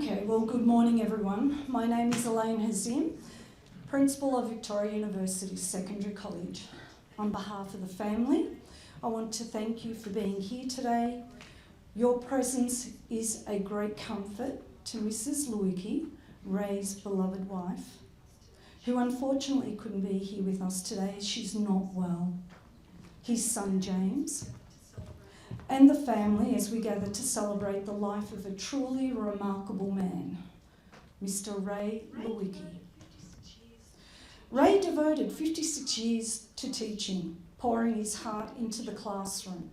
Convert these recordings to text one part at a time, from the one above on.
Okay, well, good morning everyone. My name is Elaine Hazim, Principal of Victoria University Secondary College. On behalf of the family, I want to thank you for being here today. Your presence is a great comfort to Mrs Lawicki, Ray's beloved wife, who unfortunately couldn't be here with us today as she's not well. His son James, and the family as we gather to celebrate the life of a truly remarkable man, Mr Ray Lawicki. Ray devoted 56 years to teaching, pouring his heart into the classroom.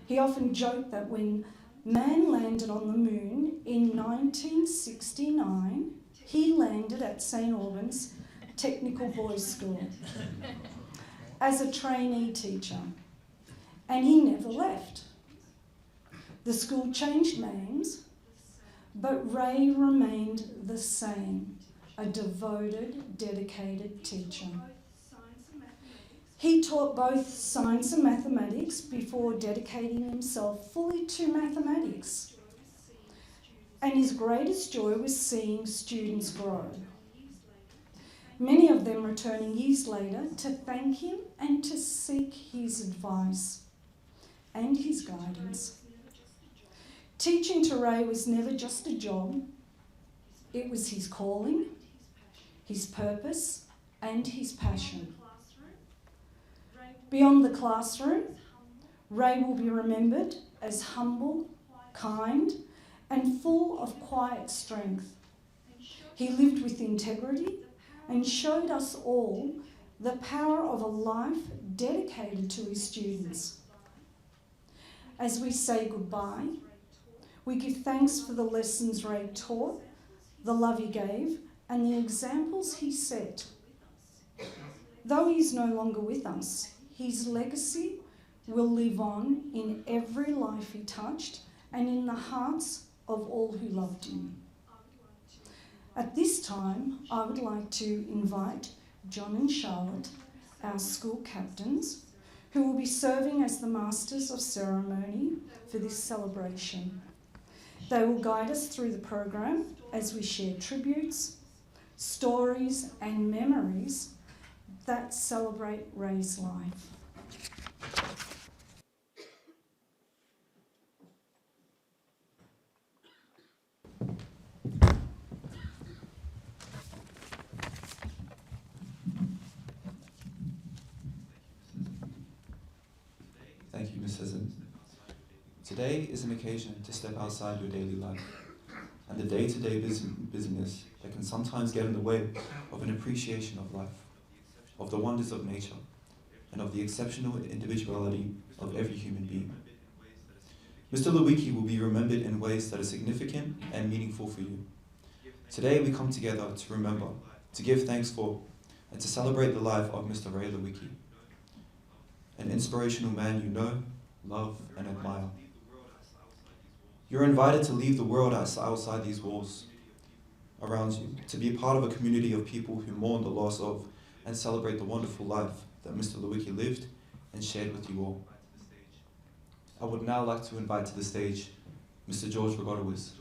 He often joked that when man landed on the moon in 1969, he landed at St Albans Technical Boys School as a trainee teacher. And he never left. The school changed names, but Ray remained the same, a devoted, dedicated teacher. He taught both science and mathematics before dedicating himself fully to mathematics. And his greatest joy was seeing students grow. Many of them returning years later to thank him and to seek his advice and his guidance. Teaching to Ray was never just a job, it was his calling, his purpose, and his passion. Beyond the classroom, Ray will be remembered as humble, kind, and full of quiet strength. He lived with integrity and showed us all the power of a life dedicated to his students. As we say goodbye, we give thanks for the lessons Ray taught, the love he gave, and the examples he set. Though he is no longer with us, his legacy will live on in every life he touched and in the hearts of all who loved him. At this time, I would like to invite John and Charlotte, our school captains, who will be serving as the Masters of Ceremony for this celebration. They will guide us through the program as we share tributes, stories and memories that celebrate Ray's life. Thank you, Ms. Hazim. Today is an occasion to step outside your daily life and the day-to-day busyness that can sometimes get in the way of an appreciation of life, of the wonders of nature, and of the exceptional individuality of every human being. Mr. Lawicki will be remembered in ways that are significant and meaningful for you. Today we come together to remember, to give thanks for, and to celebrate the life of Mr. Ray Lawicki, an inspirational man you know, love, and admire. You're invited to leave the world outside these walls around you, to be a part of a community of people who mourn the loss of and celebrate the wonderful life that Mr. Lawicki lived and shared with you all. I would now like to invite to the stage Mr. George Regodowitz.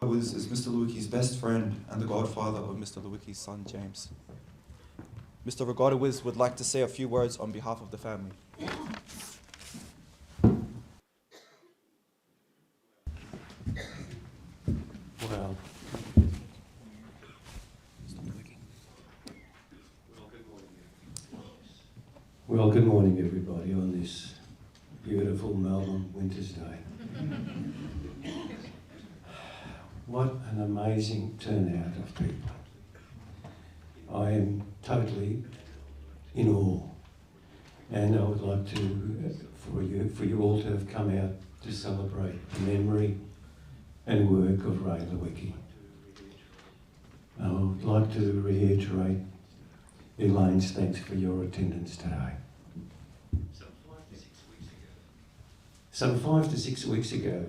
Regodowitz is Mr. Lawicki's best friend and the godfather of Mr. Lawicki's son, James. Mr. Regodowitz would like to say a few words on behalf of the family. Well, good morning everybody on this beautiful Melbourne winter's day. What an amazing turnout of people. I am totally in awe, and I would like to, for you all to have come out to celebrate the memory and work of Ray Lawicki. I would like to reiterate Elaine's thanks for your attendance today. Some 5 to 6 weeks ago,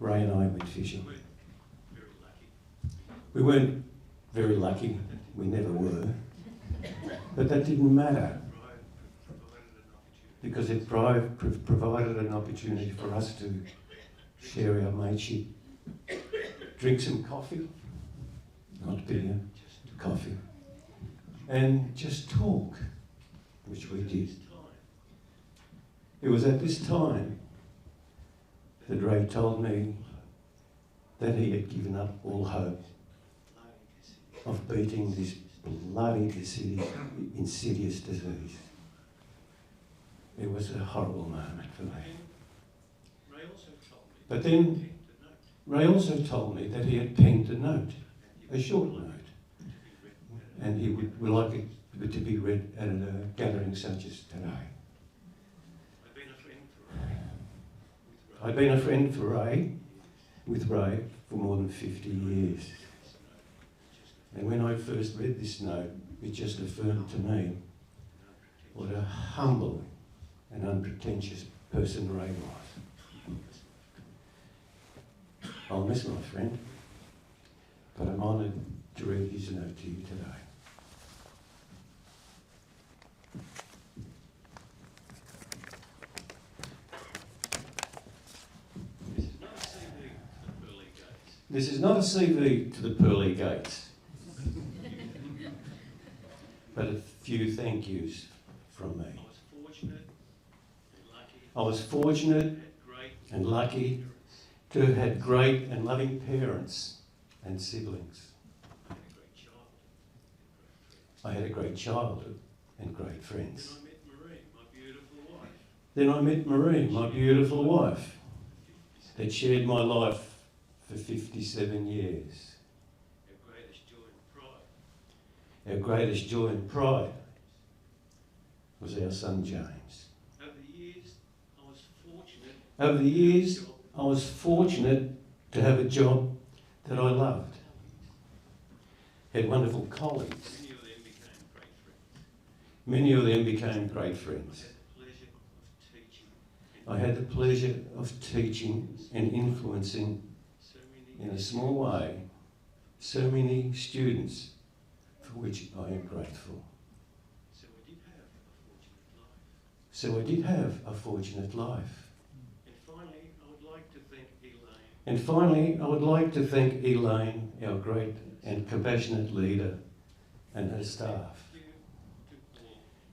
Ray and I went fishing. We weren't very lucky, we never were, but that didn't matter. because it provided an opportunity for us to share our mateship, drink some coffee, not beer, coffee, and just talk, which we did. It was at this time that Ray told me that he had given up all hope of beating this bloody insidious disease. It was a horrible moment for me. But then Ray also told me that he had penned a note, a short note, and he would like it to be read at a gathering such as today. I've been a friend with Ray for more than 50 years. And when I first read this note, it just affirmed to me what a humble and unpretentious person Ray was. I'll miss my friend, but I'm honoured to read his note to you today. This is not a CV to the pearly gates, but a few thank yous from me. I was fortunate and lucky to have had great and loving parents and siblings. I had a great childhood and great friends. Then I met Marie, my beautiful wife, that shared my life for 57 years. Our greatest joy and pride was our son James. Over the years, I was fortunate to have a job that I loved. Had wonderful colleagues. Many of them became great friends. I had the pleasure of teaching and influencing in a small way so many students, for which I am grateful. So I did have a fortunate life. And finally, I would like to thank Elaine, our great and compassionate leader, and her staff.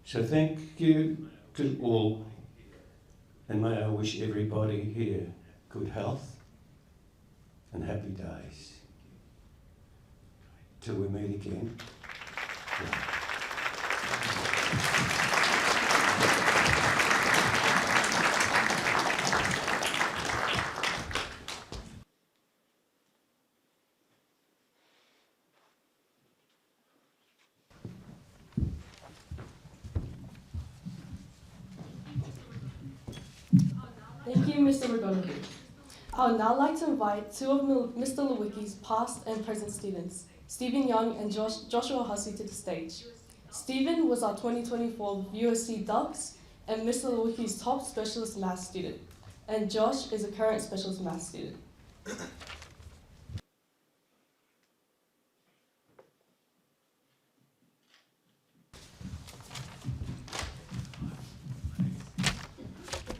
So thank you to all, and may I wish everybody here good health and happy days. Till we meet again. Thank you, Mr. Lawicki. I would now like to invite two of Mr. Lawicki's past and present students, Stephen Young and Joshua Hussey, to the stage. Stephen was our 2024 VUSC Dux and Mr. Lawicki's top specialist math student, and Josh is a current specialist math student.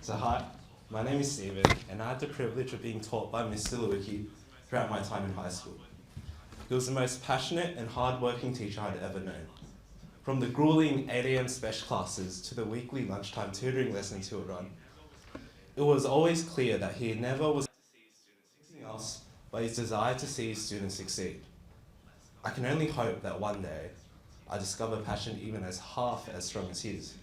So hi, my name is Stephen, and I had the privilege of being taught by Mr Lawicki throughout my time in high school. He was the most passionate and hard-working teacher I'd ever known. From the grueling 8 AM special classes to the weekly lunchtime tutoring lessons he would run, it was always clear that he never was anything else but his desire to see his students succeed. I can only hope that one day I discover passion even as half as strong as his.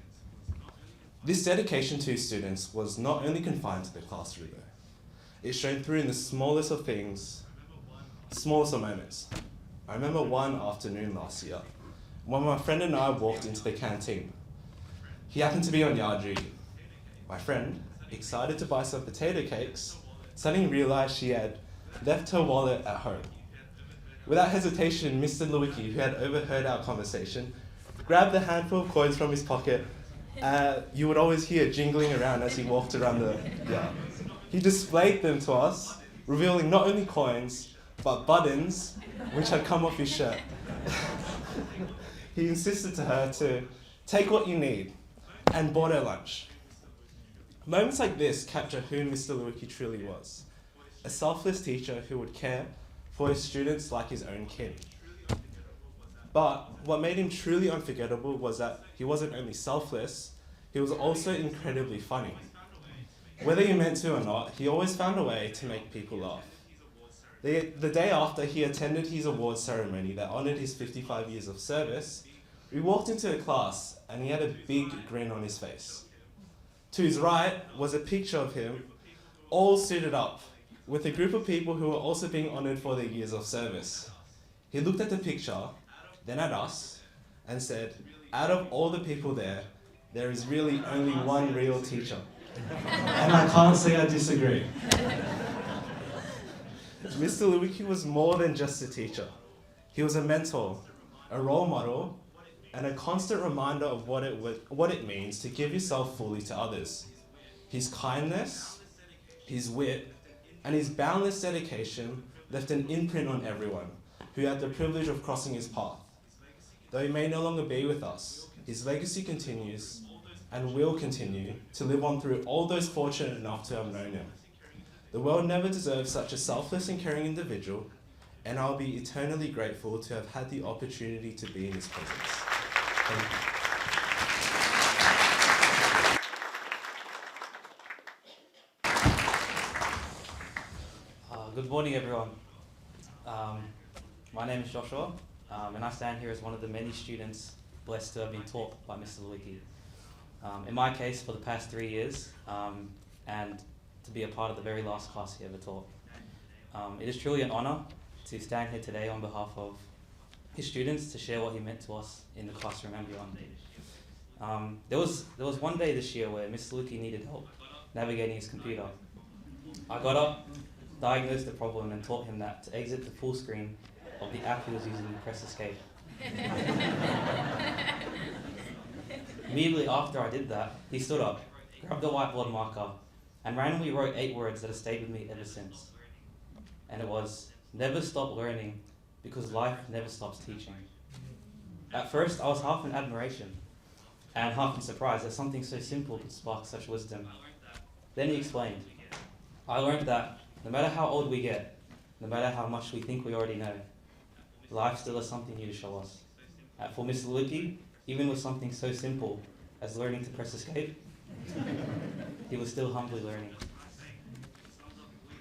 This dedication to his students was not only confined to the classroom though. It shone through in the smallest of things, smallest of moments. I remember one afternoon last year, when my friend and I walked into the canteen. He happened to be on yard duty. My friend, excited to buy some potato cakes, suddenly realized she had left her wallet at home. Without hesitation, Mr. Lawicki, who had overheard our conversation, grabbed a handful of coins from his pocket. You would always hear jingling around as he walked around the yard. He displayed them to us, revealing not only coins, but buttons, which had come off his shirt. He insisted to her to take what you need, and bought her lunch. Moments like this capture who Mr. Lawicki truly was. A selfless teacher who would care for his students like his own kin. But what made him truly unforgettable was that he wasn't only selfless, he was also incredibly funny. Whether he meant to or not, he always found a way to make people laugh. The day after he attended his awards ceremony that honoured his 55 years of service, we walked into a class and he had a big grin on his face. To his right was a picture of him, all suited up, with a group of people who were also being honoured for their years of service. He looked at the picture, then at us, and said, out of all the people there, there is really only one real teacher. And I can't say I disagree. Mr. Lawicki was more than just a teacher. He was a mentor, a role model, and a constant reminder of what it means to give yourself fully to others. His kindness, his wit, and his boundless dedication left an imprint on everyone who had the privilege of crossing his path. Though he may no longer be with us, his legacy continues and will continue to live on through all those fortunate enough to have known him. The world never deserves such a selfless and caring individual, and I'll be eternally grateful to have had the opportunity to be in his presence. Thank you. Good morning, everyone. My name is Joshua, and I stand here as one of the many students blessed to have been taught by Mr. Lawicki. In my case, for the past 3 years, and to be a part of the very last class he ever taught. It is truly an honour to stand here today on behalf of his students to share what he meant to us in the classroom and beyond. There was one day this year where Mr. Lawicki needed help navigating his computer. I got up, diagnosed the problem, and taught him that to exit the full screen of the app he was using, press escape. Immediately after I did that, he stood up, grabbed a whiteboard marker, and randomly wrote 8 words that have stayed with me ever since. And it was, never stop learning, because life never stops teaching. At first, I was half in admiration and half in surprise that something so simple could spark such wisdom. Then he explained, I learned that no matter how old we get, no matter how much we think we already know, life still has something new to show us. For Mr. Lawicki, even with something so simple as learning to press escape, he was still humbly learning.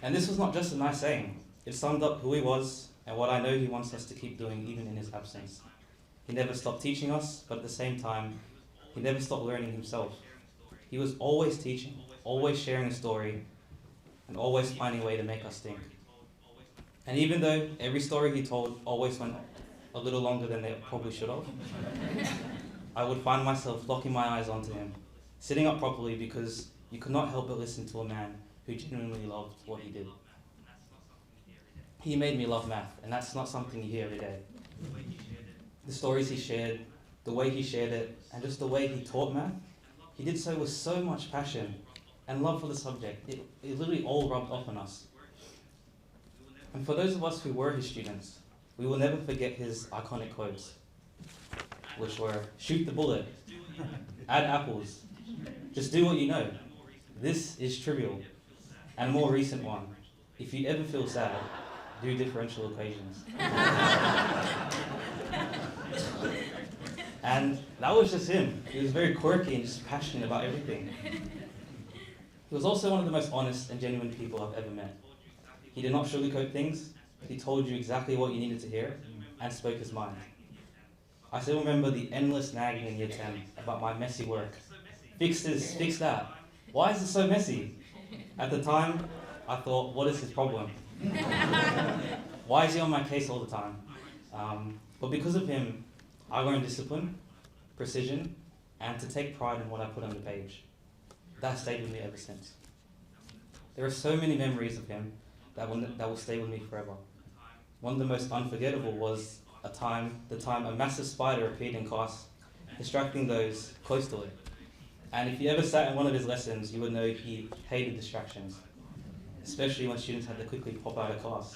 And this was not just a nice saying. It summed up who he was and what I know he wants us to keep doing even in his absence. He never stopped teaching us, but at the same time, he never stopped learning himself. He was always teaching, always sharing a story, and always finding a way to make us think. And even though every story he told always went a little longer than they probably should have, I would find myself locking my eyes onto him, sitting up properly because you could not help but listen to a man who genuinely loved what he did. He made me love math, and that's not something you hear every day. The stories he shared, the way he shared it, and just the way he taught math, he did so with so much passion and love for the subject. It literally all rubbed off on us. And for those of us who were his students, we will never forget his iconic quotes, which were, shoot the bullet, add apples, just do what you know, this is trivial. And a more recent one, if you ever feel sad, do differential equations. And that was just him. He was very quirky and just passionate about everything. He was also one of the most honest and genuine people I've ever met. He did not sugarcoat things. He told you exactly what you needed to hear and spoke his mind. I still remember the endless nagging in year 10 about my messy work. Fix this, fix that. Why is it so messy? At the time, I thought, what is his problem? Why is he on my case all the time? But because of him, I learned discipline, precision, and to take pride in what I put on the page. That stayed with me ever since. There are so many memories of him that will stay with me forever. One of the most unforgettable was the time a massive spider appeared in class, distracting those close to it. And if you ever sat in one of his lessons, you would know he hated distractions, especially when students had to quickly pop out of class.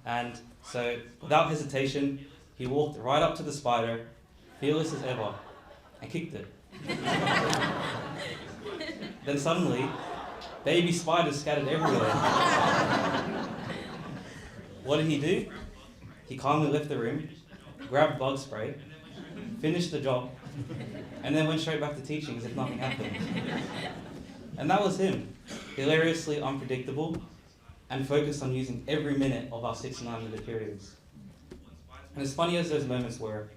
And so, without hesitation, he walked right up to the spider, fearless as ever, and kicked it. Then suddenly, baby spiders scattered everywhere. What did he do? He calmly left the room, grabbed bug spray, finished the job, and then went straight back to teaching as if nothing happened. And that was him, hilariously unpredictable and focused on using every minute of our 6 9-minute periods. And as funny as those moments were,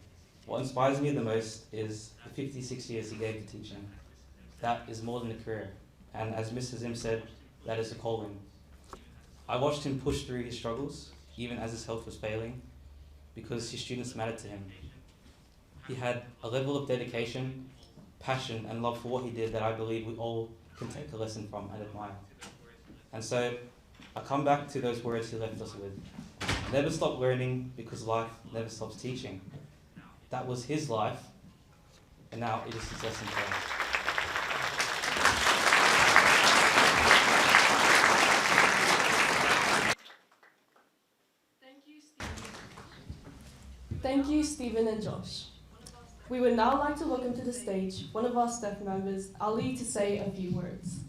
what inspires me the most is the 56 years he gave to teaching. That is more than a career. And as Mr. Zim said, that is a calling. I watched him push through his struggles, even as his health was failing, because his students mattered to him. He had a level of dedication, passion, and love for what he did that I believe we all can take a lesson from and admire. And so, I come back to those words he left us with. Never stop learning, because life never stops teaching. That was his life, and now it is his lesson for us. Thank you, Stephen and Josh. We would now like to welcome to the stage one of our staff members, Ali, to say a few words.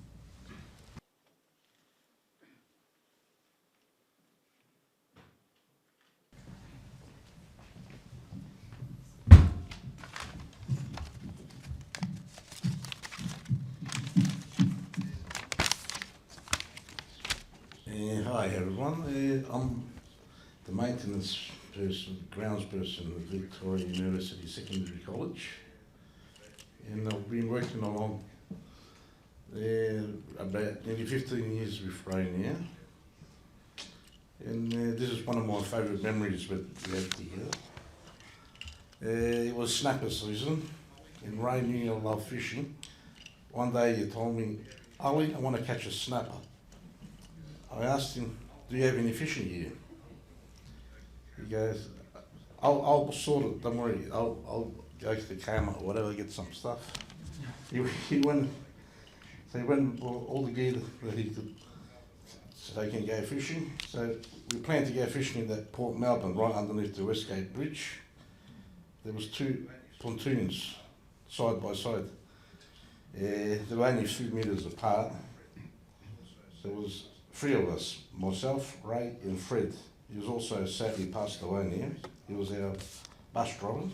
Hi everyone, I'm the maintenance person, grounds person at Victoria University Secondary College, and I've been working along there about nearly 15 years with Ray now, and this is one of my favourite memories with we had together. It was snapper season, and Ray knew I love fishing. One day he told me, "Ali, I want to catch a snapper." I asked him, "Do you have any fishing gear?" He goes, I'll sort it, don't worry, I'll go to the Kmart or whatever, get some stuff." He went and bought all the gear that he could so he can go fishing. So we planned to go fishing in that Port Melbourne, right underneath the Westgate Bridge. There was 2 pontoons side by side. They were only a few metres apart. There was 3 of us, myself, Ray and Fred. He was also sadly passed away now. He was our bus driver.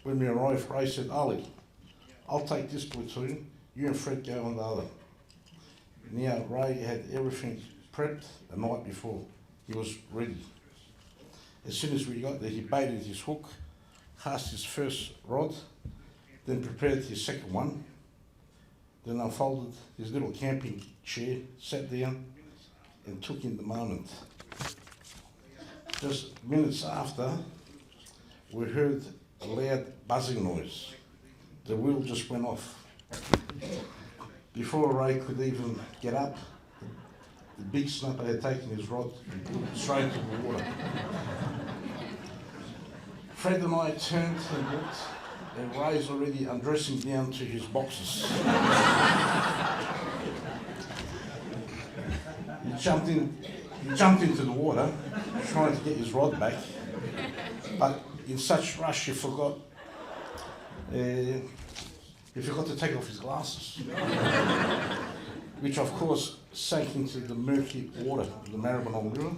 When we arrived, Ray said, "Ali, I'll take this platoon, you and Fred go on the other." Now Ray had everything prepped the night before. He was ready. As soon as we got there, he baited his hook, cast his first rod, then prepared his second one, then unfolded his little camping chair, sat down and took in the moment. Just minutes after, we heard a loud buzzing noise. The wheel just went off. Before Ray could even get up, the big snapper had taken his rod and pulled it straight into the water. Fred and I turned and looked, and Ray's already undressing down to his boxes. He jumped into the water, trying to get his rod back, but in such rush he forgot to take off his glasses, which of course sank into the murky water of the Maribyrnong River.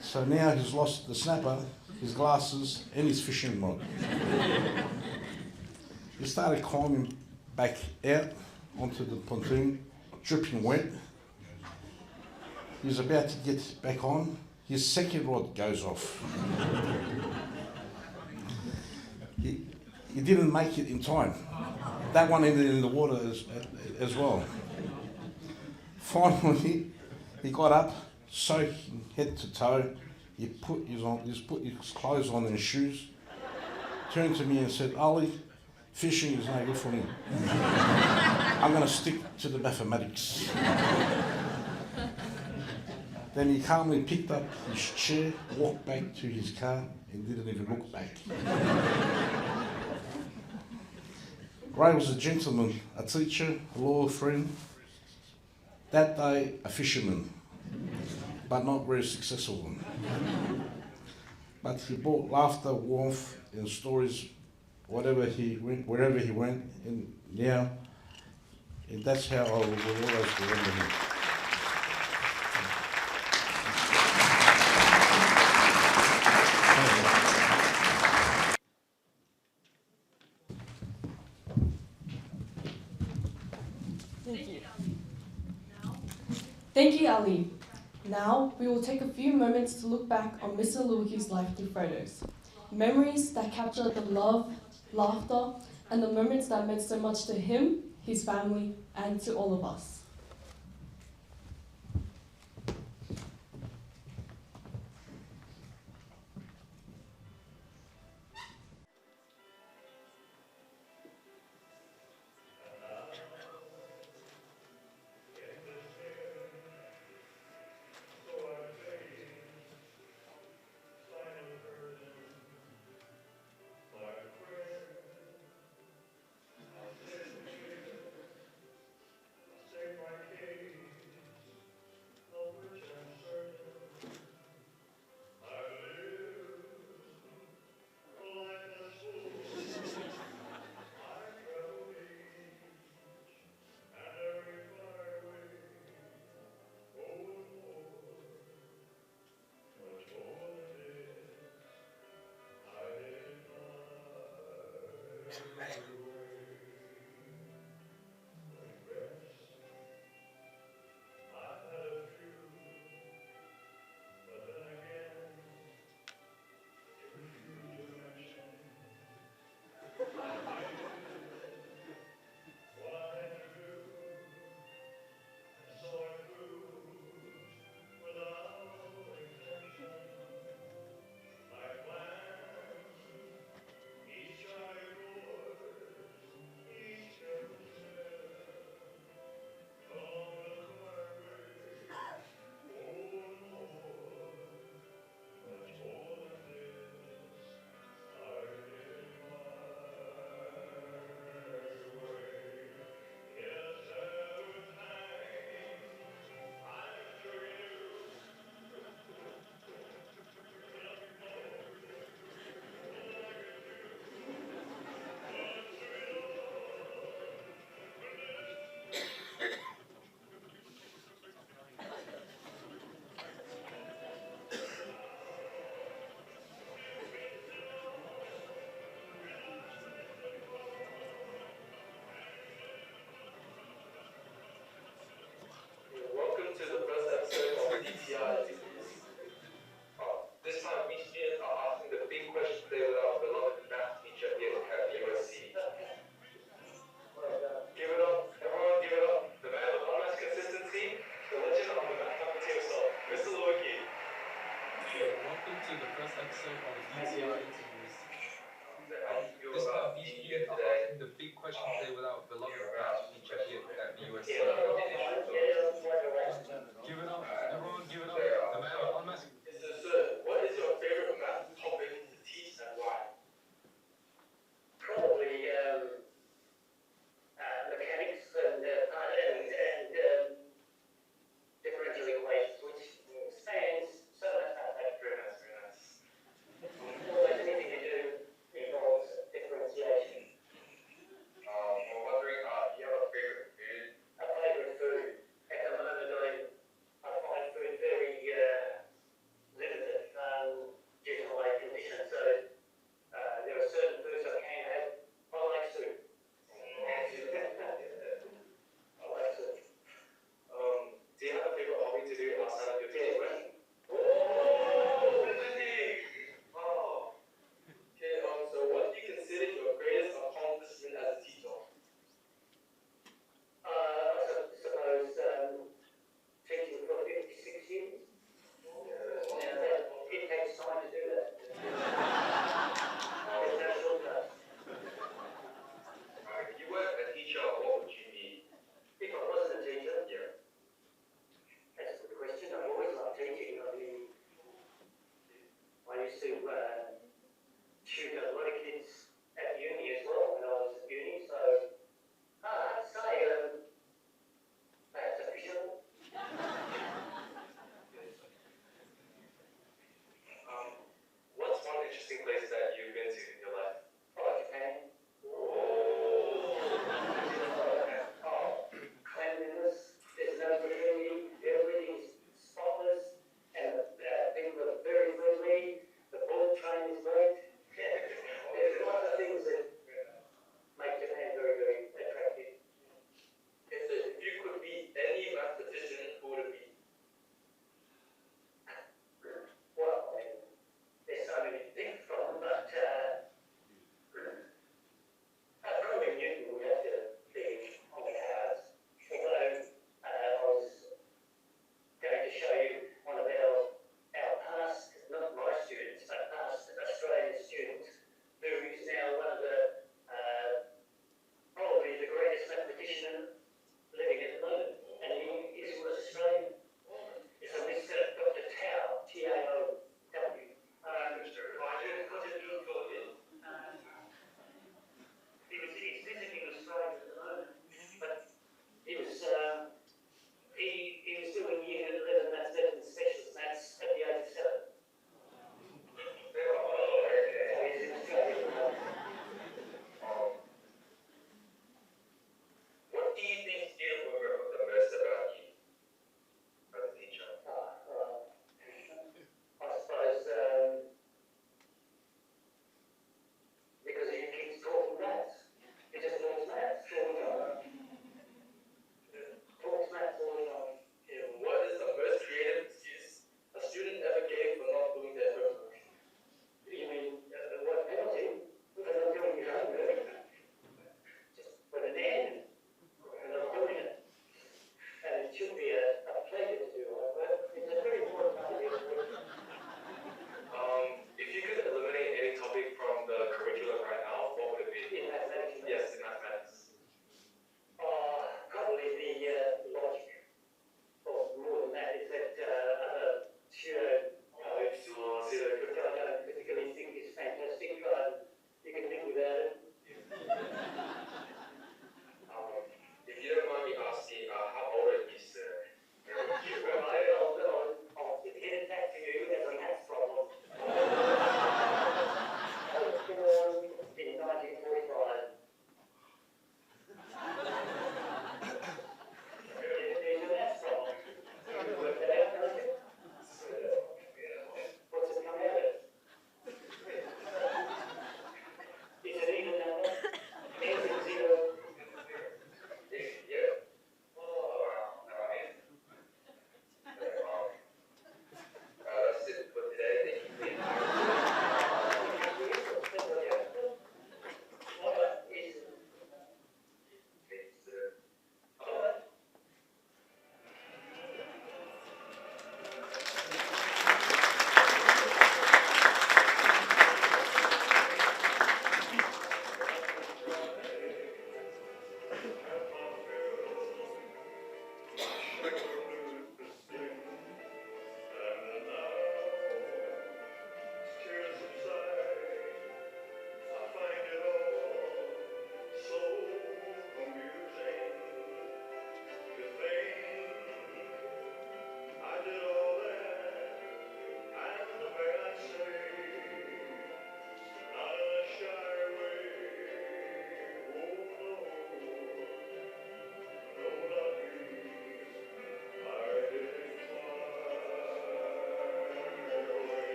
So now he's lost the snapper, his glasses and his fishing rod. He started climbing back out onto the pontoon, dripping wet. He's about to get back on. His second rod goes off. He didn't make it in time. That one ended in the water as well. Finally, he got up, soaking head to toe. He put his clothes on and his shoes, turned to me and said, "Ali, fishing is no good for me. I'm going to stick to the mathematics." Then he calmly picked up his chair, walked back to his car and didn't even look back. Ray was a gentleman, a teacher, a loyal friend. That day, a fisherman, but not very successful one. But he brought laughter, warmth and stories wherever he went, and now And that's how I will always remember him. Thank you. Thank you, Ali. Now, we will take a few moments to look back on Mr. Lawicki's life through photos. Memories that capture the love, laughter, and the moments that meant so much to him, his family, and to all of us. Welcome to the first episode of DTI Interviews. This time, we students are asking the big question today with our beloved math teacher here at VUSC. Give it up, everyone, give it up. The man with unmatched consistency, the legend of the math faculty himself, Mr. Lawicki. Welcome to the first episode of DTI Interviews. This time, we students are asking the big question today with our beloved math teacher here at VUSC. Give it up, everyone, give it up. The man with unmatched. Sir, what is your favorite math topic to teach and why? Probably mechanics and differential equations, which spans so much mathematics. Very nice, very nice. Almost anything you do involves differentiation. I'm wondering, do you have a favorite food? A favorite food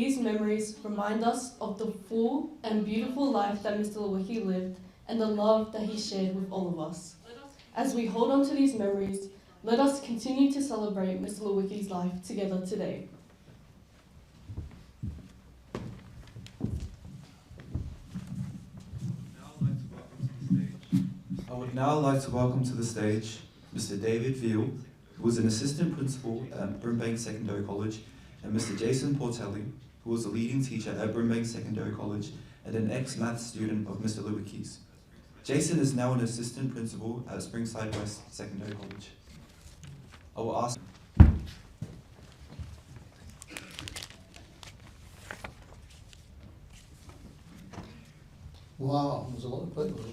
these memories remind us of the full and beautiful life that Mr. Lawicki lived and the love that he shared with all of us. As we hold on to these memories, let us continue to celebrate Mr. Lawicki's life together today. I would now like to welcome to the stage Mr. David Veal, who was an assistant principal at Brimbank Secondary College, and Mr. Jason Portelli, who was a leading teacher at Brimbank Secondary College and an ex-maths student of Mr. Lawicki's. Jason is now an assistant principal at Springside West Secondary College. I will ask. Wow, there's a lot of people.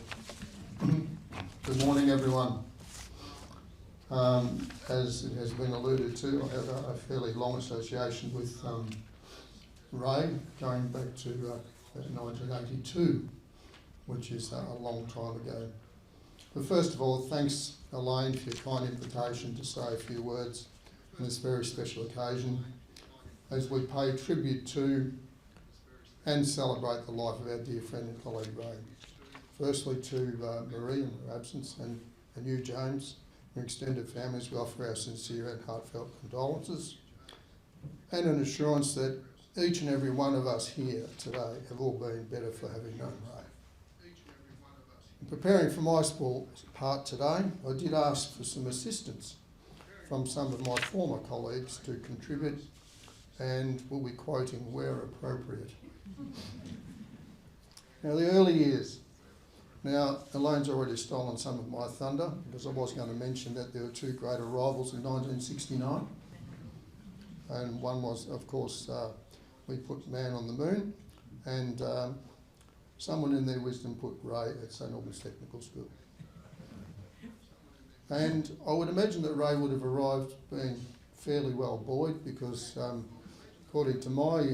Good morning, everyone. As it has been alluded to, I have a fairly long association with Ray, going back to 1982, which is a long time ago. But first of all, thanks, Elaine, for your kind invitation to say a few words on this very special occasion as we pay tribute to and celebrate the life of our dear friend and colleague Ray. Firstly to Marie in her absence and you, James, and extended families, we offer our sincere and heartfelt condolences and an assurance that each and every one of us here today have all been better for having known Ray. In preparing for my part today, I did ask for some assistance from some of my former colleagues to contribute, and will be quoting where appropriate. Now, the early years. Now, Elaine's already stolen some of my thunder, because I was going to mention that there were two great arrivals in 1969. And one was, of course, we put man on the moon, and someone in their wisdom put Ray at St Albans Technical School. And I would imagine that Ray would have arrived being fairly well buoyed, because according to my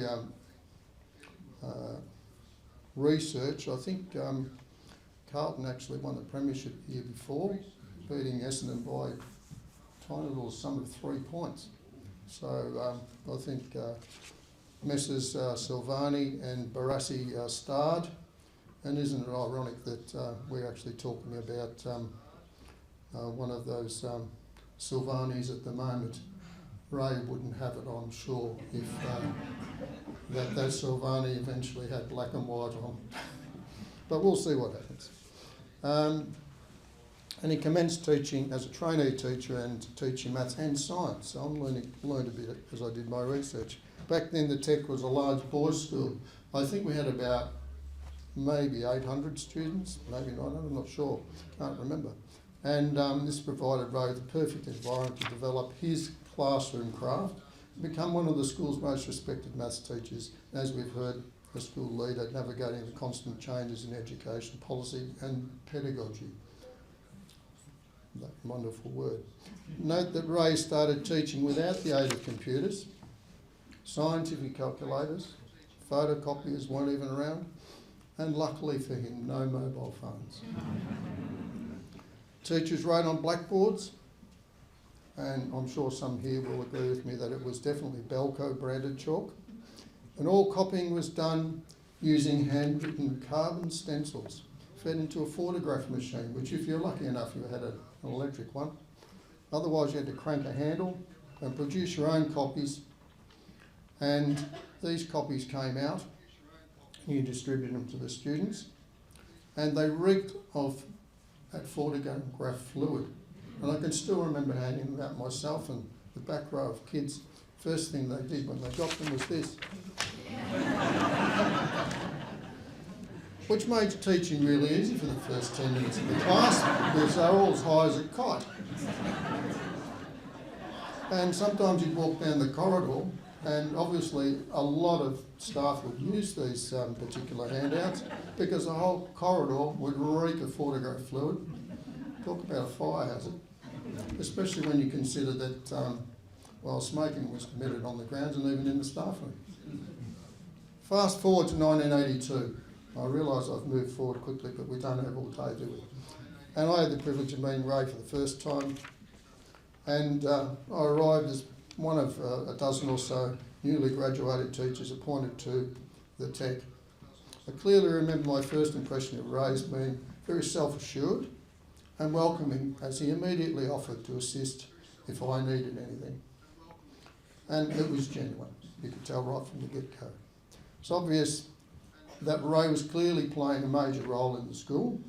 research, I think Carlton actually won the premiership the year before, beating Essendon by a tiny little sum of 3 points. So I think Messrs Silvani and Barassi starred, and isn't it ironic that we're actually talking about one of those Silvanis at the moment. Ray wouldn't have it, I'm sure, if that Silvani eventually had black and white on. But we'll see what happens. And he commenced teaching as a trainee teacher and teaching maths and science. So I'm learned a bit as I did my research. Back then the Tech was a large boys' school. I think we had about maybe 800 students, maybe 900, I'm not sure, can't remember. And this provided Ray the perfect environment to develop his classroom craft, become one of the school's most respected maths teachers, and as we've heard, a school leader navigating the constant changes in education policy and pedagogy. That wonderful word. Note that Ray started teaching without the aid of computers, scientific calculators, photocopiers weren't even around, and luckily for him, no mobile phones. Teachers wrote on blackboards, and I'm sure some here will agree with me that it was definitely Belco branded chalk. And all copying was done using handwritten carbon stencils fed into a photograph machine, which if you're lucky enough you had an electric one. Otherwise you had to crank a handle and produce your own copies, and these copies came out, you distributed them to the students, and they reeked of that photograph fluid. And I can still remember handing them out myself, and the back row of kids, first thing they did when they got them was this. Which made teaching really easy for the first 10 minutes of the class, because they were all as high as a kite. And sometimes you'd walk down the corridor, and obviously a lot of staff would use these particular handouts, because the whole corridor would reek of photograph fluid. Talk about a fire hazard, especially when you consider that smoking was permitted on the grounds and even in the staff room. Fast forward to 1982. I realise I've moved forward quickly, but we don't have all day, do we? And I had the privilege of meeting Ray for the first time, and I arrived as one of a dozen or so newly graduated teachers appointed to the tech. I clearly remember my first impression of Ray as being very self-assured and welcoming, as he immediately offered to assist if I needed anything. And it was genuine. You could tell right from the get-go. It's obvious that Ray was clearly playing a major role in the school,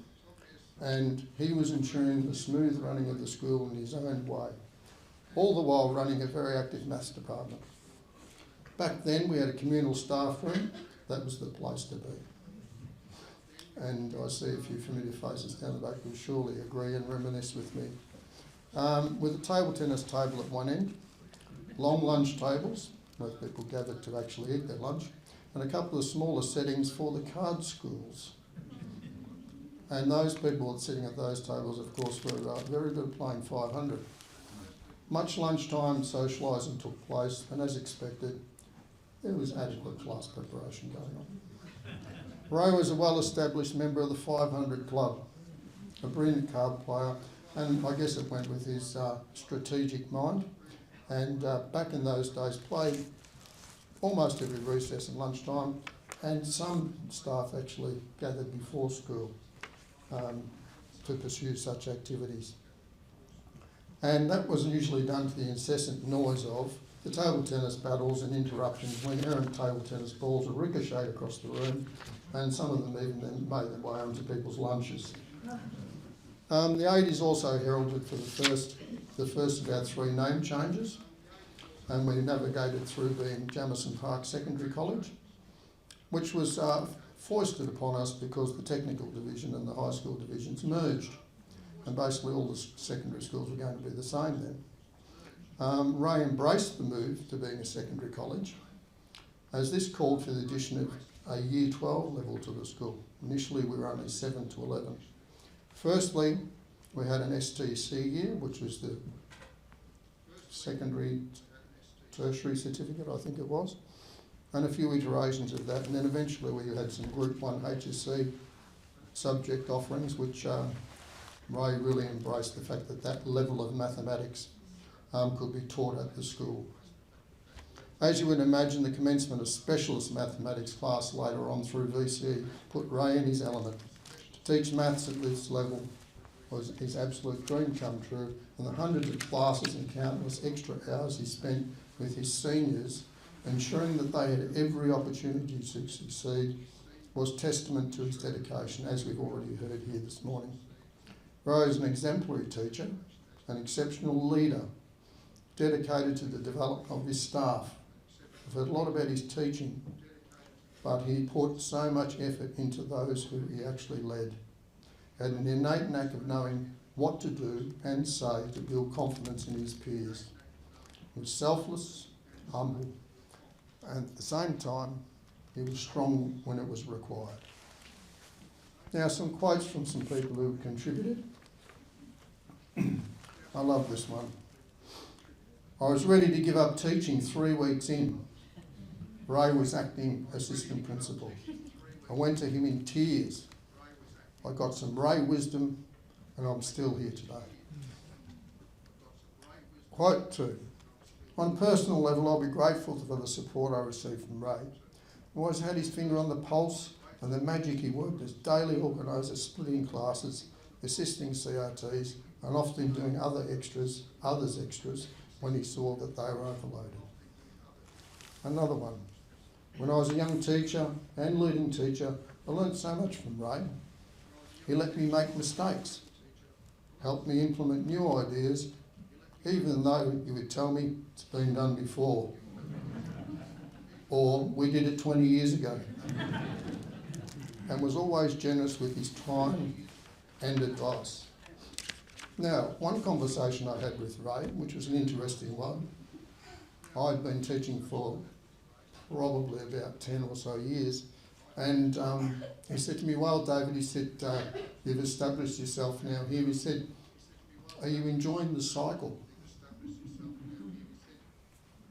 and he was ensuring the smooth running of the school in his own way, all the while running a very active maths department. Back then we had a communal staff room. That was the place to be. And I see a few familiar faces down the back who surely agree and reminisce with me. With a table tennis table at one end, long lunch tables, most people gathered to actually eat their lunch, and a couple of smaller settings for the card schools. And those people sitting at those tables, of course, were very good at playing 500. Much lunchtime socialising took place, and as expected, there was adequate class preparation going on. Ray was a well-established member of the 500 club, a brilliant card player, and I guess it went with his strategic mind. And back in those days, played almost every recess and lunchtime, and some staff actually gathered before school to pursue such activities. And that was usually done to the incessant noise of the table tennis battles and interruptions when errant table tennis balls were ricocheted across the room, and some of them even then made their way onto people's lunches. The 80s also heralded for the first of our 3 name changes, and we navigated through being Jamison Park Secondary College, which was foisted upon us because the technical division and the high school divisions merged, and basically all the secondary schools were going to be the same then. Ray embraced the move to being a secondary college, as this called for the addition of a Year 12 level to the school. Initially we were only 7 to 11. Firstly, we had an STC year, which was the secondary tertiary certificate, I think it was, and a few iterations of that, and then eventually we had some Group 1 HSC subject offerings, which Ray really embraced the fact that that level of mathematics could be taught at the school. As you would imagine, the commencement of specialist mathematics class later on through VUSC put Ray in his element. To teach maths at this level was his absolute dream come true, and the hundreds of classes and countless extra hours he spent with his seniors, ensuring that they had every opportunity to succeed, was testament to his dedication, as we've already heard here this morning. Ray is an exemplary teacher, an exceptional leader, dedicated to the development of his staff. I've heard a lot about his teaching, but he put so much effort into those who he actually led. He had an innate knack of knowing what to do and say to build confidence in his peers. He was selfless, humble, and at the same time, he was strong when it was required. Now, some quotes from some people who contributed. I love this one. I was ready to give up teaching 3 weeks in. Ray was acting assistant principal. I went to him in tears. I got some Ray wisdom, and I'm still here today. Quote 2. On a personal level, I'll be grateful for the support I received from Ray. He always had his finger on the pulse and the magic. He worked as daily organiser, splitting classes, assisting CRTs, and often doing others' extras, when he saw that they were overloaded. Another one. When I was a young teacher and leading teacher, I learned so much from Ray. He let me make mistakes, helped me implement new ideas, even though he would tell me it's been done before, or we did it 20 years ago, and was always generous with his time and advice. Now, one conversation I had with Ray, which was an interesting one, I'd been teaching for probably about 10 or so years, and he said to me, well, David, he said, you've established yourself now here. He said, are you enjoying the cycle?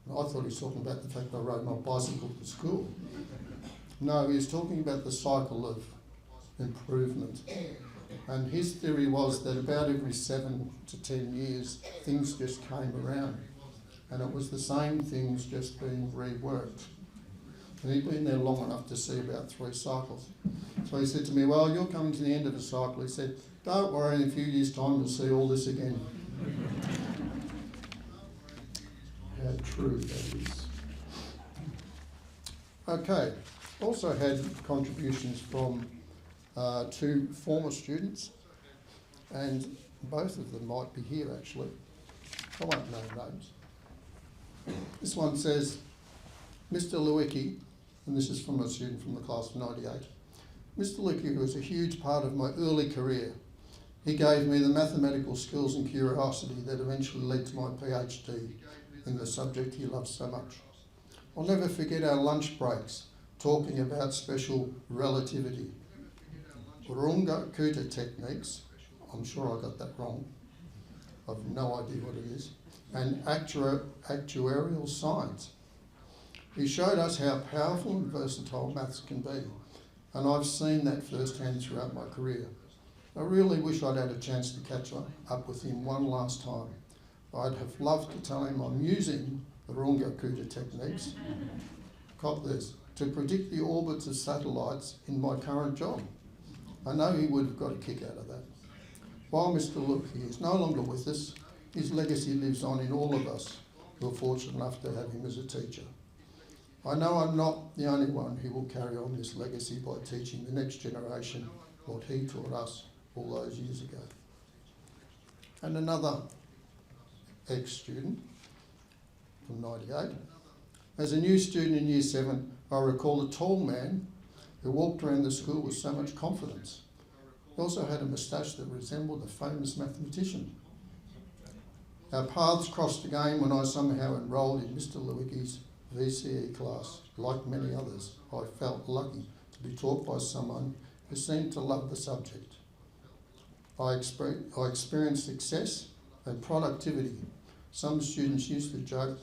And I thought he was talking about the fact that I rode my bicycle to school. No, he was talking about the cycle of improvement. And his theory was that about every 7 to 10 years, things just came around. and it was the same things just being reworked. And he'd been there long enough to see about 3 cycles. So he said to me, well, you're coming to the end of the cycle. He said, don't worry, in a few years' time you'll see all this again. How true that is. Okay, also had contributions from 2 former students, and both of them might be here actually. I won't name names. This one says, Mr Lawicki, and this is from a student from the class of 98. Mr Lawicki was a huge part of my early career. He gave me the mathematical skills and curiosity that eventually led to my PhD in the subject he loved so much. I'll never forget our lunch breaks talking about special relativity. Runga Kuta techniques, I'm sure I got that wrong, I've no idea what it is, and actuarial science. He showed us how powerful and versatile maths can be, and I've seen that firsthand throughout my career. I really wish I'd had a chance to catch up with him one last time. I'd have loved to tell him I'm using the Runga Kuta techniques, cop this, to predict the orbits of satellites in my current job. I know he would have got a kick out of that. While Mr Lawicki is no longer with us, his legacy lives on in all of us who are fortunate enough to have him as a teacher. I know I'm not the only one who will carry on this legacy by teaching the next generation what he taught us all those years ago. And another ex-student from 98. As a new student in Year 7, I recall a tall man who walked around the school with so much confidence. He also had a moustache that resembled a famous mathematician. Our paths crossed again when I somehow enrolled in Mr Lawicki's VCE class. Like many others, I felt lucky to be taught by someone who seemed to love the subject. I experienced success and productivity. Some students used to joke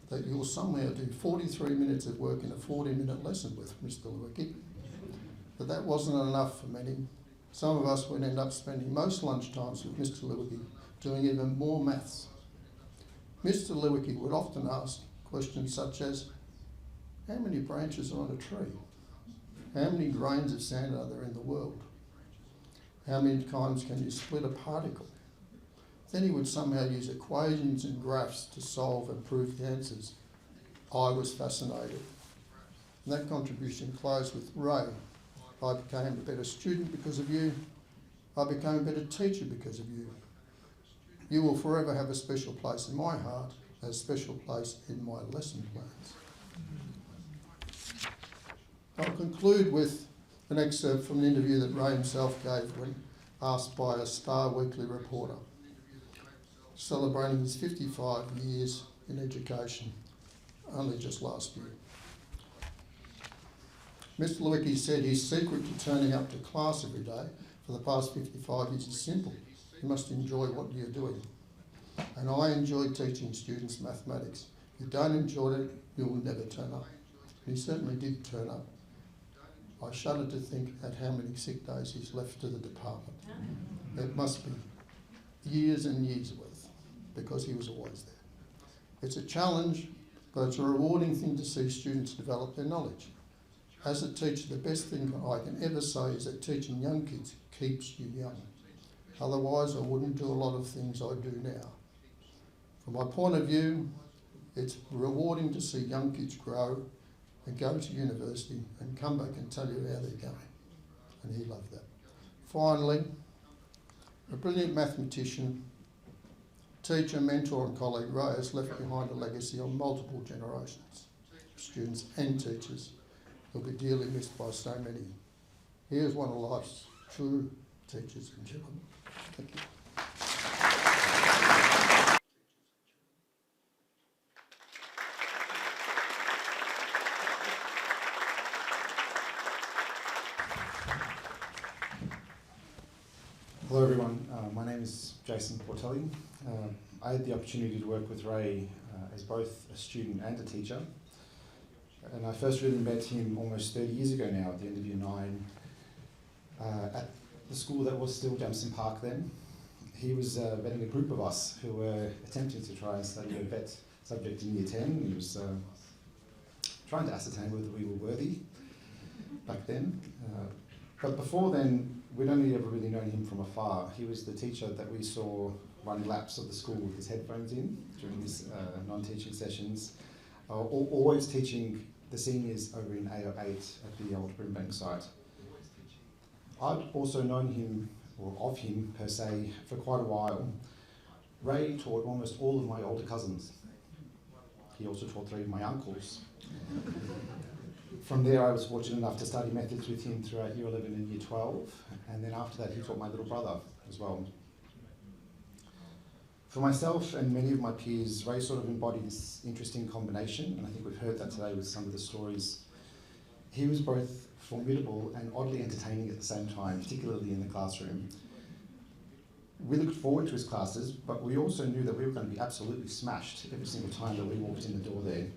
that you'll somehow do 43 minutes of work in a 40-minute lesson with Mr Lawicki. But that wasn't enough for many. Some of us would end up spending most lunchtimes with Mr Lawicki doing even more maths. Mr Lawicki would often ask questions such as, how many branches are on a tree? How many grains of sand are there in the world? How many times can you split a particle? Then he would somehow use equations and graphs to solve and prove the answers. I was fascinated. And that contribution closed with, Ray, I became a better student because of you. I became a better teacher because of you. You will forever have a special place in my heart, a special place in my lesson plans. I'll conclude with an excerpt from an interview that Ray himself gave when asked by a Star Weekly reporter, celebrating his 55 years in education, only just last year. Mr Lawicki said his secret to turning up to class every day for the past 55 years is simple. You must enjoy what you're doing. And I enjoy teaching students mathematics. If you don't enjoy it, you'll never turn up. And he certainly did turn up. I shudder to think at how many sick days he's left to the department. It must be years and years worth, because he was always there. It's a challenge, but it's a rewarding thing to see students develop their knowledge. As a teacher, the best thing I can ever say is that teaching young kids keeps you young. Otherwise, I wouldn't do a lot of things I do now. From my point of view, it's rewarding to see young kids grow and go to university and come back and tell you how they're going. And he loved that. Finally, a brilliant mathematician, teacher, mentor and colleague, Ray has left behind a legacy on multiple generations, students and teachers. He'll be dearly missed by so many. He is one of life's true teachers and gentlemen. Thank you. Hello everyone, my name is Jason Portelli. I had the opportunity to work with Ray as both a student and a teacher. And I first really met him almost 30 years ago now at the end of Year 9 at the school that was still Jamson Park then. He was vetting a group of us who were attempting to try and study a vet subject in Year 10. He was trying to ascertain whether we were worthy back then. But before then, we'd only ever really known him from afar. He was the teacher that we saw running laps of the school with his headphones in during his non-teaching sessions, always teaching the seniors over in 808 at the old Brimbank site. I'd also known him, or of him per se, for quite a while. Ray taught almost all of my older cousins. He also taught 3 of my uncles. From there, I was fortunate enough to study methods with him throughout Year 11 and Year 12, and then after that he taught my little brother as well. For myself and many of my peers, Ray sort of embodied this interesting combination, and I think we've heard that today with some of the stories. He was both formidable and oddly entertaining at the same time, particularly in the classroom. We looked forward to his classes, but we also knew that we were going to be absolutely smashed every single time that we walked in the door there.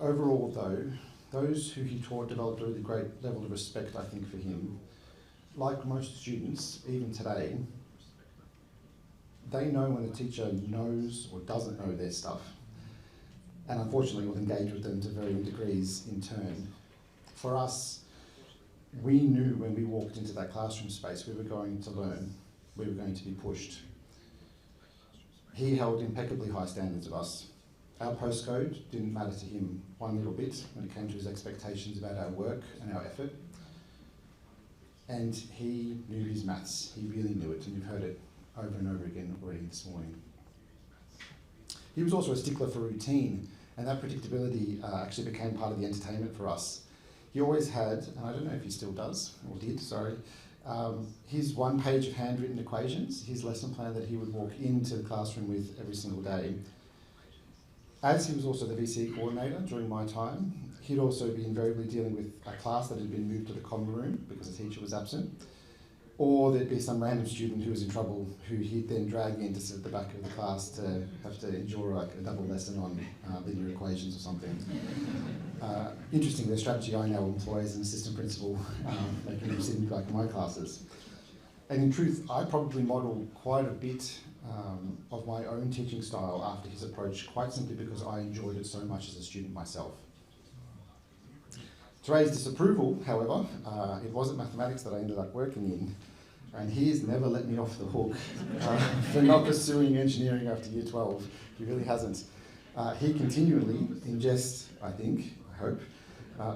Overall though, those who he taught developed a really great level of respect, I think, for him. Like most students, even today, they know when a teacher knows or doesn't know their stuff, and unfortunately will engage with them to varying degrees in turn. For us, we knew when we walked into that classroom space we were going to learn, we were going to be pushed. He held impeccably high standards of us. Our postcode didn't matter to him one little bit when it came to his expectations about our work and our effort. And he knew his maths, he really knew it, and you've heard it over and over again already this morning. He was also a stickler for routine, and that predictability actually became part of the entertainment for us. He always had, and I don't know if he still does, or did, sorry, his 1 page of handwritten equations, his lesson plan that he would walk into the classroom with every single day. As he was also the VC coordinator during my time, he'd also be invariably dealing with a class that had been moved to the common room because the teacher was absent, or there'd be some random student who was in trouble who he'd then drag in to sit at the back of the class to have to endure like a double lesson on linear equations or something. Interesting, the strategy I now employ as an assistant principal, making him sit in the back of my classes. And in truth, I probably modelled quite a bit of my own teaching style after his approach, quite simply because I enjoyed it so much as a student myself. To Ray's disapproval, however, it wasn't mathematics that I ended up working in, and he has never let me off the hook for not pursuing engineering after Year 12. He really hasn't. He continually, in jest, I think, I hope,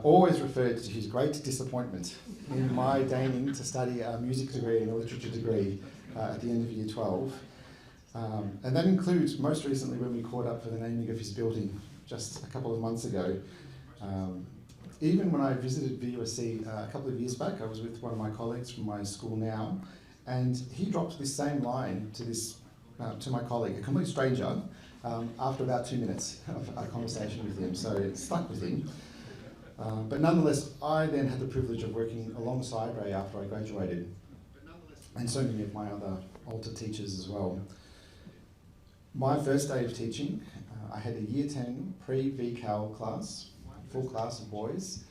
always referred to his great disappointment in my deigning to study a music degree and a literature degree at the end of Year 12. And that includes, most recently, when we caught up for the naming of his building just a couple of months ago. Even when I visited VUSC a couple of years back, I was with one of my colleagues from my school now, and he dropped this same line to my colleague, a complete stranger, after about 2 minutes of a conversation with him, so it stuck with him. But nonetheless, I then had the privilege of working alongside Ray after I graduated, and so many of my other older teachers as well. My first day of teaching, I had a Year 10 pre-VCAL class, full class of boys,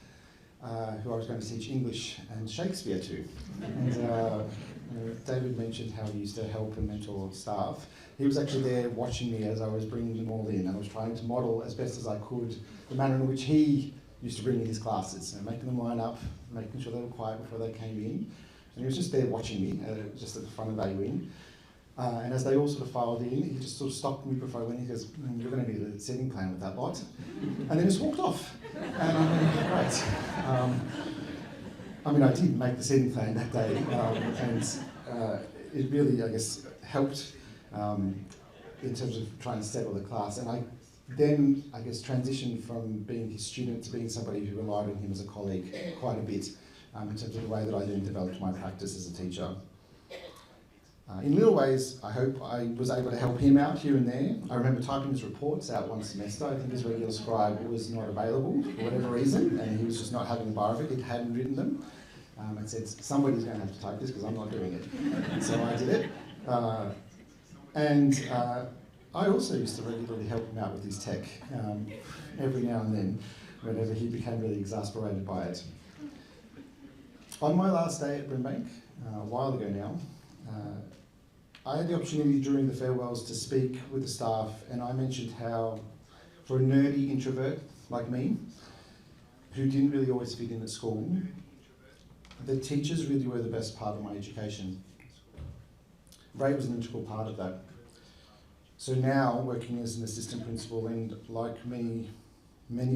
who I was going to teach English and Shakespeare to. And David mentioned how he used to help and mentor staff. He was actually there watching me as I was bringing them all in, and I was trying to model as best as I could the manner in which he used to bring in his classes, and making them line up, making sure they were quiet before they came in. And he was just there watching me, just at the front of AUIN. And as they all sort of filed in, he just sort of stopped me before I went in. He goes, "You're going to be the seating plan with that lot." And then just walked off. And I'm like, great. I mean, I did make the seating plan that day, and it really, I guess, helped in terms of trying to settle the class. And I then, I guess, transitioned from being his student to being somebody who relied on him as a colleague quite a bit in terms of the way that I then developed my practice as a teacher. In little ways, I hope I was able to help him out here and there. I remember typing his reports out one semester. I think his regular scribe was not available for whatever reason, and he was just not having a bar of it. He hadn't written them. And said, somebody's going to have to type this because I'm not doing it. So I did it. And I also used to regularly help him out with his tech every now and then, whenever he became really exasperated by it. On my last day at Brimbank, a while ago now, I had the opportunity during the farewells to speak with the staff, and I mentioned how, for a nerdy introvert like me, who didn't really always fit in at school, the teachers really were the best part of my education. Ray was an integral part of that. So now, working as an assistant principal, and like many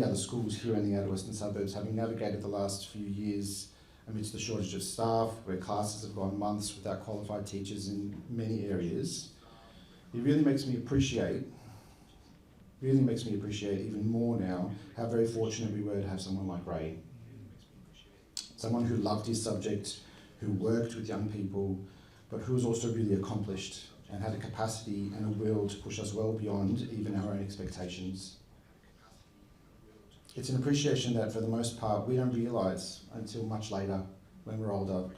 other schools here in the outer western suburbs, having navigated the last few years amidst the shortage of staff, where classes have gone months without qualified teachers in many areas, it really makes me appreciate even more now how very fortunate we were to have someone like Ray. Someone who loved his subject, who worked with young people, but who was also really accomplished and had a capacity and a will to push us well beyond even our own expectations. It's an appreciation that, for the most part, we don't realise until much later when we're older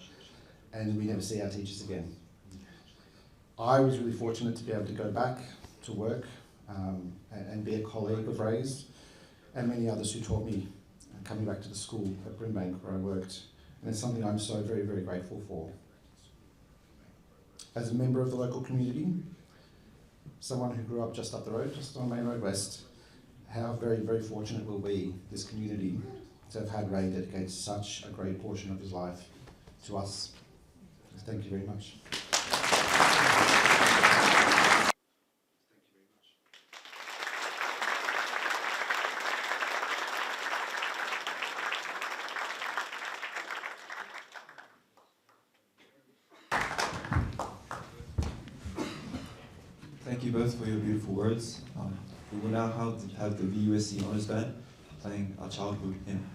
and we never see our teachers again. I was really fortunate to be able to go back to work and be a colleague of Ray's, and many others who taught me coming back to the school at Brimbank where I worked, and it's something I'm so very, very grateful for. As a member of the local community, someone who grew up just up the road, just on Main Road West, how very, very fortunate will be this community to have had Ray dedicate such a great portion of his life to us. Thank you very much. Thank you both for your beautiful words. We will now have the VUSC Honours Band playing our childhood hymn.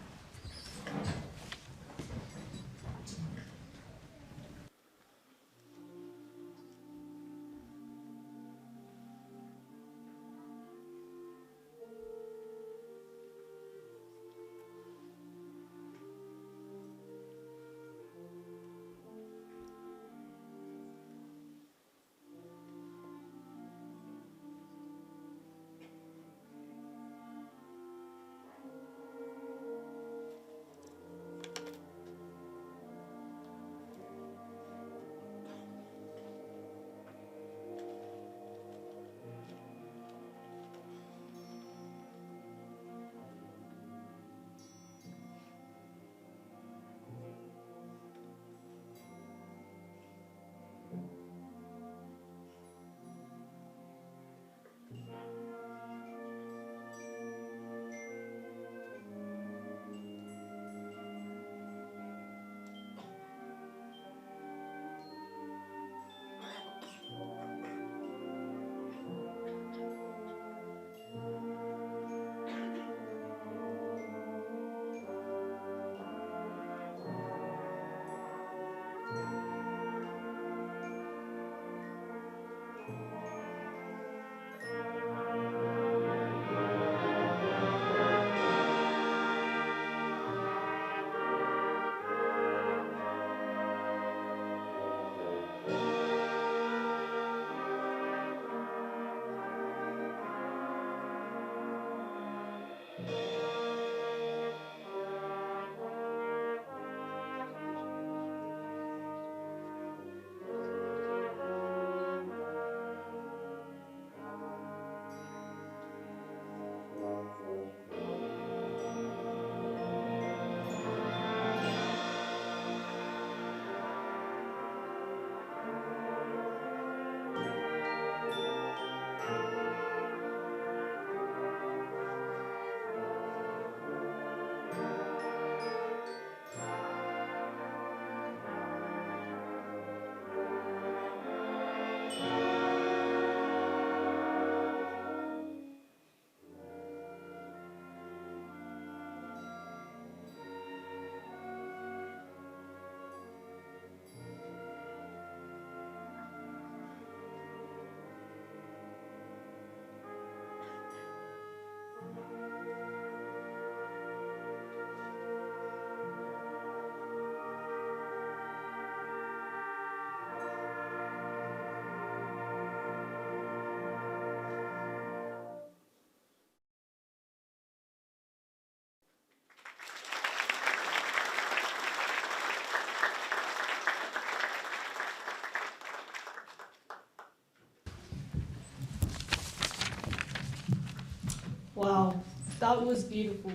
That was beautiful.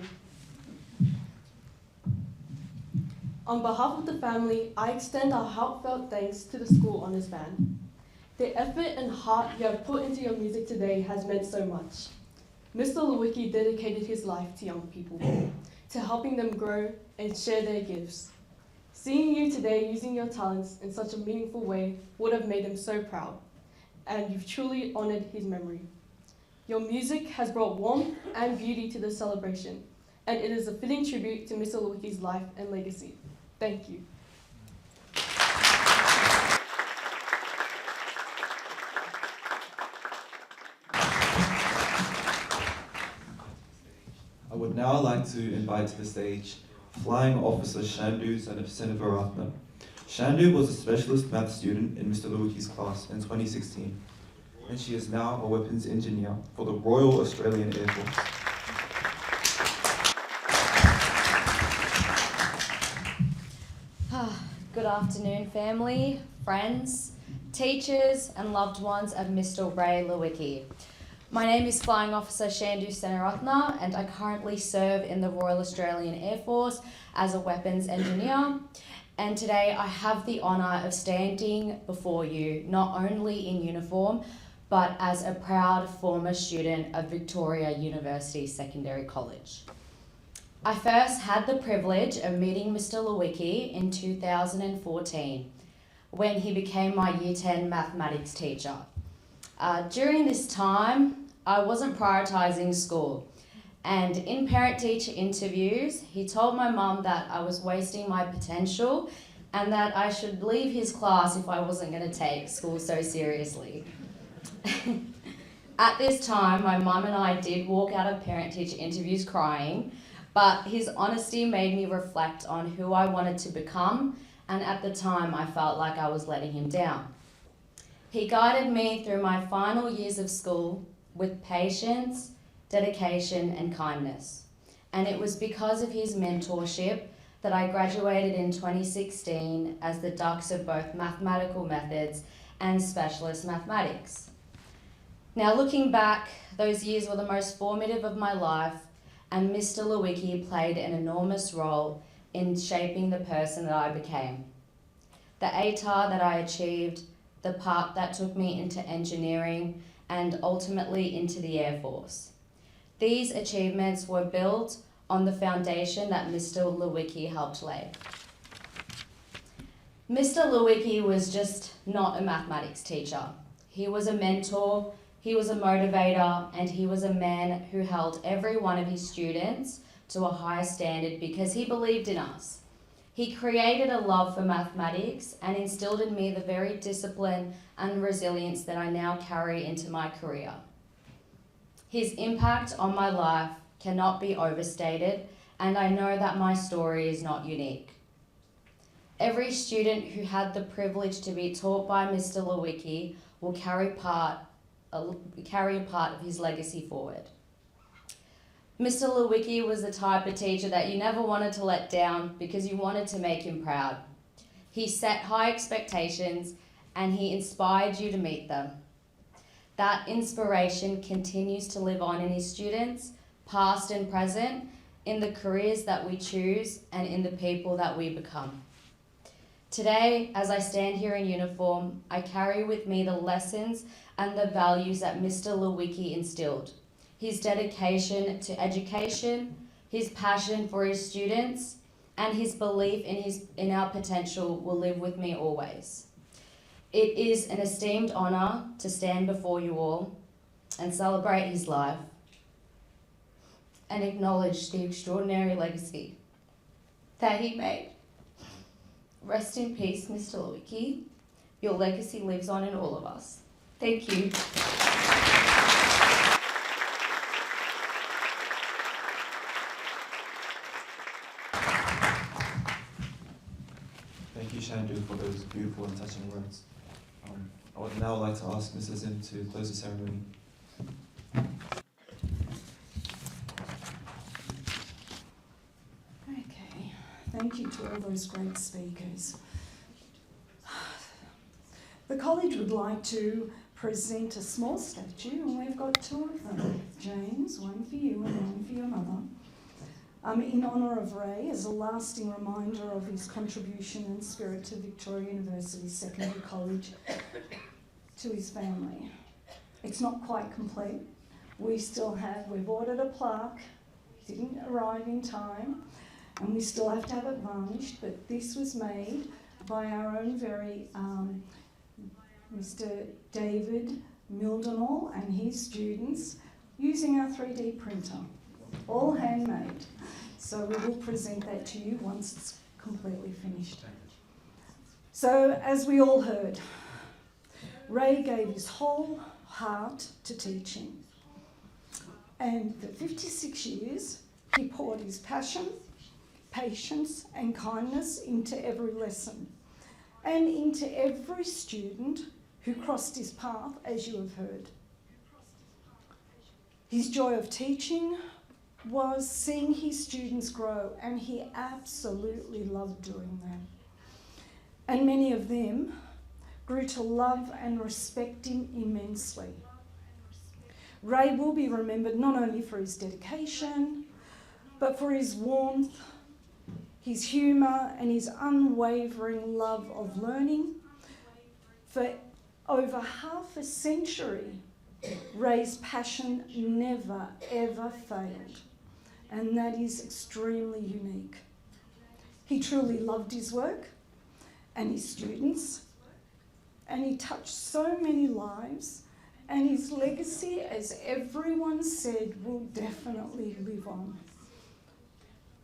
On behalf of the family, I extend our heartfelt thanks to the School Honours Band. The effort and heart you have put into your music today has meant so much. Mr. Lawicki dedicated his life to young people, to helping them grow and share their gifts. Seeing you today using your talents in such a meaningful way would have made him so proud, and you've truly honoured his memory. Your music has brought warmth and beauty to this celebration, and it is a fitting tribute to Mr. Lawicki's life and legacy. Thank you. I would now like to invite to the stage Flying Officer Shandu Senavaratna. Shandu was a specialist math student in Mr. Lawicki's class in 2016, and she is now a weapons engineer for the Royal Australian Air Force. Good afternoon, family, friends, teachers, and loved ones of Mr. Ray Lawicki. My name is Flying Officer Shandu Senavaratna, and I currently serve in the Royal Australian Air Force as a weapons engineer. And today I have the honour of standing before you, not only in uniform, but as a proud former student of Victoria University Secondary College. I first had the privilege of meeting Mr. Lawicki in 2014, when he became my Year 10 mathematics teacher. During this time, I wasn't prioritising school, and in parent-teacher interviews, he told my mum that I was wasting my potential and that I should leave his class if I wasn't going to take school so seriously. At this time, my mum and I did walk out of parent-teacher interviews crying, but his honesty made me reflect on who I wanted to become, and at the time I felt like I was letting him down. He guided me through my final years of school with patience, dedication, and kindness. And it was because of his mentorship that I graduated in 2016 as the dux of both mathematical methods and specialist mathematics. Now looking back, those years were the most formative of my life, and Mr. Lawicki played an enormous role in shaping the person that I became. The ATAR that I achieved, the path that took me into engineering, and ultimately into the Air Force. These achievements were built on the foundation that Mr. Lawicki helped lay. Mr. Lawicki was just not a mathematics teacher. He was a mentor, he was a motivator, and he was a man who held every one of his students to a high standard because he believed in us. He created a love for mathematics and instilled in me the very discipline and resilience that I now carry into my career. His impact on my life cannot be overstated, and I know that my story is not unique. Every student who had the privilege to be taught by Mr. Lawicki will carry a part of his legacy forward. Mr. Lawicki was the type of teacher that you never wanted to let down because you wanted to make him proud. He set high expectations and he inspired you to meet them. That inspiration continues to live on in his students, past and present, in the careers that we choose and in the people that we become. Today, as I stand here in uniform, I carry with me the lessons and the values that Mr. Lawicki instilled. His dedication to education, his passion for his students, and his belief in our potential will live with me always. It is an esteemed honour to stand before you all and celebrate his life and acknowledge the extraordinary legacy that he made. Rest in peace, Mr. Lawicki. Your legacy lives on in all of us. Thank you. Thank you, Shandu, for those beautiful and touching words. I would now like to ask Mrs. Zim to close the ceremony. Okay, thank you to all those great speakers. The college would like to present a small statue, and we've got two of them. James, one for you and one for your mother. In honour of Ray, as a lasting reminder of his contribution and spirit to Victoria University Secondary College, to his family. It's not quite complete. We've ordered a plaque, it didn't arrive in time, and we still have to have it varnished, but this was made by our own very Mr David Mildenall and his students using our 3D printer, all handmade. So we will present that to you once it's completely finished. So as we all heard, Ray gave his whole heart to teaching. And for 56 years, he poured his passion, patience and kindness into every lesson and into every student who crossed his path, as you have heard. His joy of teaching was seeing his students grow, and he absolutely loved doing that. And many of them grew to love and respect him immensely. Ray will be remembered not only for his dedication, but for his warmth, his humour and his unwavering love of learning. For over half a century, Ray's passion never ever failed, and that is extremely unique. He truly loved his work and his students, and he touched so many lives, and his legacy, as everyone said, will definitely live on.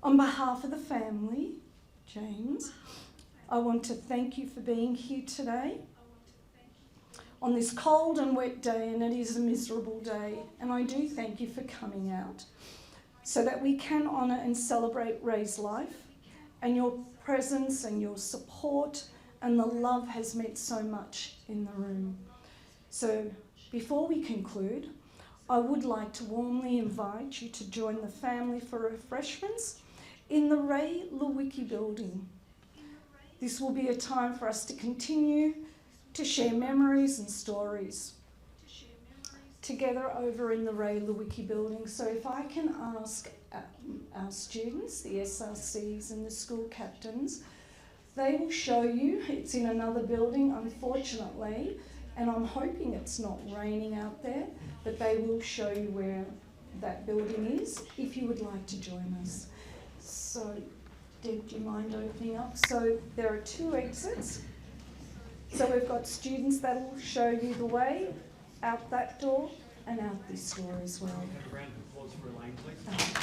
On behalf of the family, James, I want to thank you for being here today on this cold and wet day, and it is a miserable day, and I do thank you for coming out so that we can honour and celebrate Ray's life, and your presence and your support and the love has meant so much in the room. So before we conclude, I would like to warmly invite you to join the family for refreshments in the Ray Lawicki building. This will be a time for us to continue to share memories and stories together over in the Ray Lawicki building. So if I can ask our students, the SRCs and the school captains, they will show you. It's in another building, unfortunately, and I'm hoping it's not raining out there, but they will show you where that building is if you would like to join us. So, Deb, do you mind opening up? So there are two exits. So we've got students that will show you the way out that door and out this door as well. A round of applause for Elaine, please.